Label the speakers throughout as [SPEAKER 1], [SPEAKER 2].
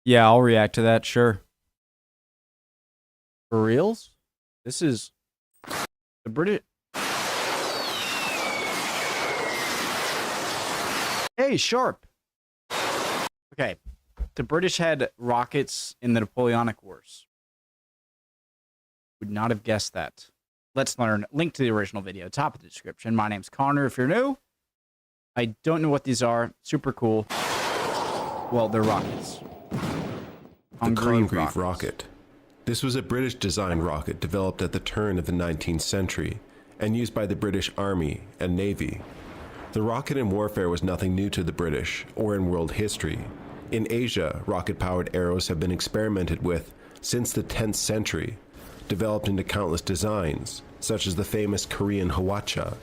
[SPEAKER 1] Yeah, I'll react to that, sure. For reals? This is the British. Hey, Sharp. Okay. The British had rockets in the Napoleonic Wars. Would not have guessed that. Let's learn. Link to the original video, top of the description. My name's Connor. If you're new, I don't know what these are. Super cool. Well, they're rockets.
[SPEAKER 2] The Congreve rocket. This was a British-designed rocket developed at the turn of the 19th century and used by the British Army and Navy. The rocket in warfare was nothing new to the British or in world history. In Asia, rocket-powered arrows have been experimented with since the 10th century, developed into countless designs, such as the famous Korean hwatcha,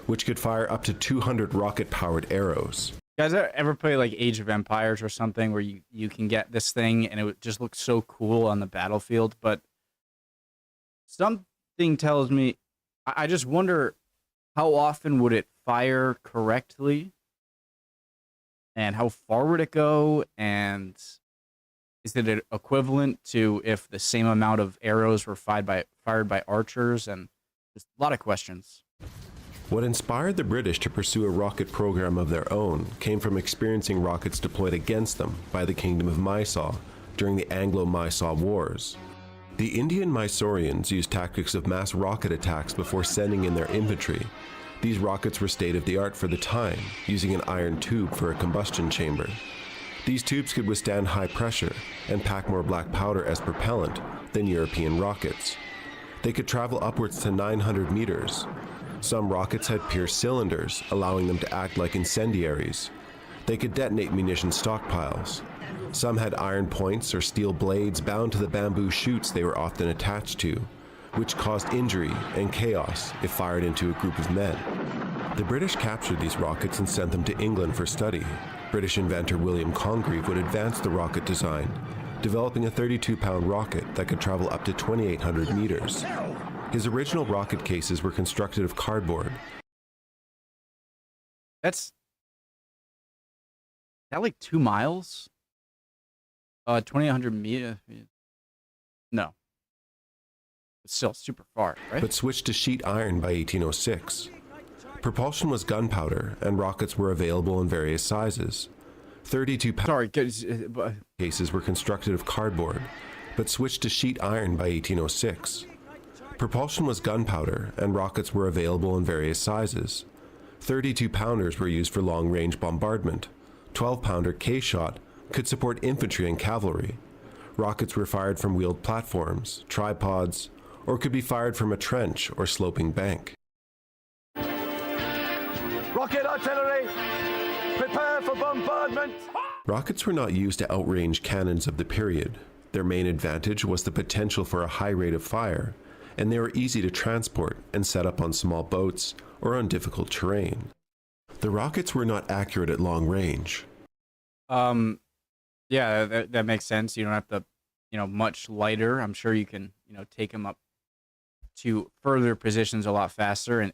[SPEAKER 2] which could fire up to 200 rocket-powered arrows.
[SPEAKER 1] You guys ever play like Age of Empires or something where you can get this thing and it just looks so cool on the battlefield, but something tells me, I just wonder how often would it fire correctly and how far would it go, and is it equivalent to if the same amount of arrows were fired by archers, and just a lot of questions.
[SPEAKER 2] What inspired the British to pursue a rocket program of their own came from experiencing rockets deployed against them by the Kingdom of Mysore during the Anglo-Mysore Wars. The Indian Mysoreans used tactics of mass rocket attacks before sending in their infantry. These rockets were state-of-the-art for the time, using an iron tube for a combustion chamber. These tubes could withstand high pressure and pack more black powder as propellant than European rockets. They could travel upwards to 900 meters. Some rockets had pierced cylinders, allowing them to act like incendiaries. They could detonate munition stockpiles. Some had iron points or steel blades bound to the bamboo shoots they were often attached to, which caused injury and chaos if fired into a group of men. The British captured these rockets and sent them to England for study. British inventor William Congreve would advance the rocket design, developing a 32-pound rocket that could travel up to 2,800 meters. His original rocket cases were constructed of cardboard.
[SPEAKER 1] That's that like 2 miles? 2,800 meters? No. It's still super far, right?
[SPEAKER 2] But switched to sheet iron by 1806. Propulsion was gunpowder, and rockets were available in various sizes. 32-pound cases were constructed of cardboard, but switched to sheet iron by 1806. Propulsion was gunpowder, and rockets were available in various sizes. 32-pounders were used for long-range bombardment. 12-pounder K-shot could support infantry and cavalry. Rockets were fired from wheeled platforms, tripods, or could be fired from a trench or sloping bank.
[SPEAKER 3] Rocket artillery, prepare for bombardment!
[SPEAKER 2] Rockets were not used to outrange cannons of the period. Their main advantage was the potential for a high rate of fire, and they were easy to transport and set up on small boats or on difficult terrain. The rockets were not accurate at long range.
[SPEAKER 1] Yeah, that makes sense. You don't have to, much lighter. I'm sure you can, take them up to further positions a lot faster. And,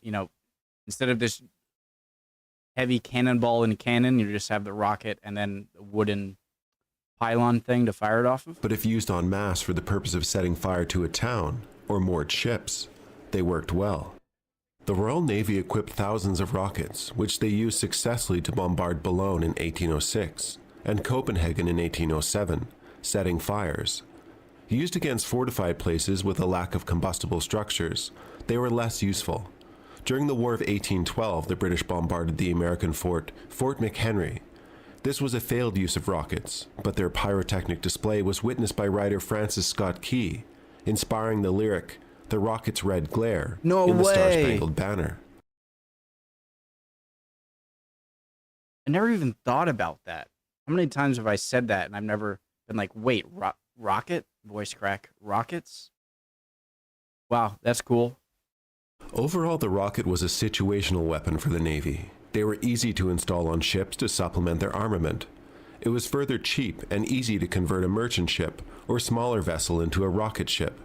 [SPEAKER 1] instead of this heavy cannonball and cannon, you just have the rocket and then the wooden pylon thing to fire it off of.
[SPEAKER 2] But if used en masse for the purpose of setting fire to a town or moored ships, they worked well. The Royal Navy equipped thousands of rockets, which they used successfully to bombard Boulogne in 1806 and Copenhagen in 1807, setting fires. Used against fortified places with a lack of combustible structures, they were less useful. During the War of 1812, the British bombarded the American Fort McHenry. This was a failed use of rockets, but their pyrotechnic display was witnessed by writer Francis Scott Key, inspiring the lyric, "The rocket's red glare," in the Star-Spangled Banner.
[SPEAKER 1] I never even thought about that. How many times have I said that and I've never been like, wait, rocket? Voice crack. Rockets? Wow, that's cool.
[SPEAKER 2] Overall, the rocket was a situational weapon for the Navy. They were easy to install on ships to supplement their armament. It was further cheap and easy to convert a merchant ship or smaller vessel into a rocket ship.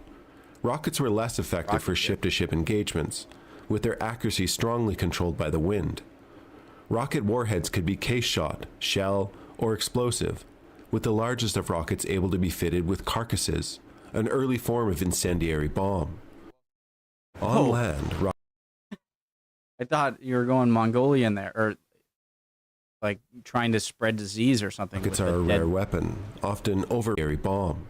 [SPEAKER 2] Rockets were less effective for ship-to-ship engagements, with their accuracy strongly controlled by the wind. Rocket warheads could be case shot, shell, or explosive, with the largest of rockets able to be fitted with carcasses, an early form of incendiary bomb. On land,
[SPEAKER 1] I thought you were going Mongolian there, or like trying to spread disease or something.
[SPEAKER 2] rockets are a rare weapon, often overrepresented bomb.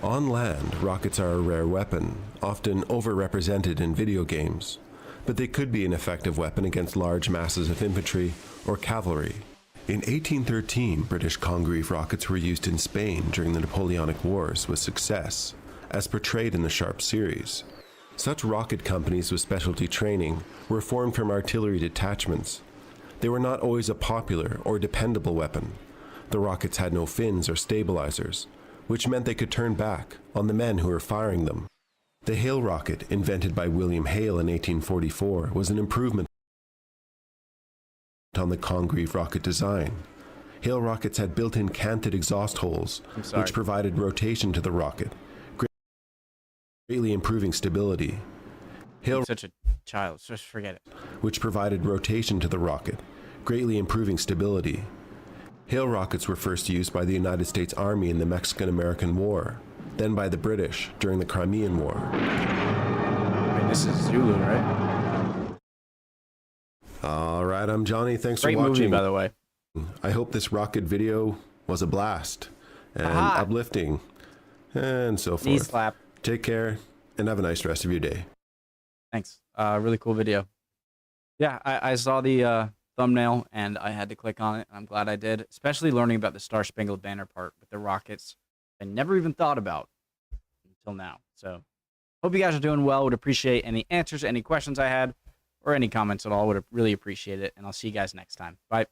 [SPEAKER 2] On land, rockets are a rare weapon, often overrepresented in video games, but they could be an effective weapon against large masses of infantry or cavalry. In 1813, British Congreve rockets were used in Spain during the Napoleonic Wars with success, as portrayed in the Sharp series. Such rocket companies with specialty training were formed from artillery detachments. They were not always a popular or dependable weapon. The rockets had no fins or stabilizers, which meant they could turn back on the men who were firing them. The Hale rocket, invented by William Hale in 1844, was an improvement on the Congreve rocket design. Hale rockets had built-in canted exhaust holes, which provided rotation to the rocket, greatly improving stability.
[SPEAKER 1] Hale, such a child, just forget it.
[SPEAKER 2] Which provided rotation to the rocket, greatly improving stability. Hale rockets were first used by the United States Army in the Mexican-American War, then by the British during the Crimean War.
[SPEAKER 1] Wait, this is Zulu, right?
[SPEAKER 2] All right, I'm Johnny. Thanks
[SPEAKER 1] Great
[SPEAKER 2] for watching.
[SPEAKER 1] movie, by the way.
[SPEAKER 2] I hope this rocket video was a blast and uplifting and so forth.
[SPEAKER 1] Knee slap.
[SPEAKER 2] Take care and have a nice rest of your day.
[SPEAKER 1] Thanks. Really cool video. Yeah, I saw the thumbnail and I had to click on it. And I'm glad I did, especially learning about the Star Spangled Banner part with the rockets. I never even thought about until now. So hope you guys are doing well. Would appreciate any answers, any questions I had, or any comments at all. Would really appreciate it. And I'll see you guys next time. Bye.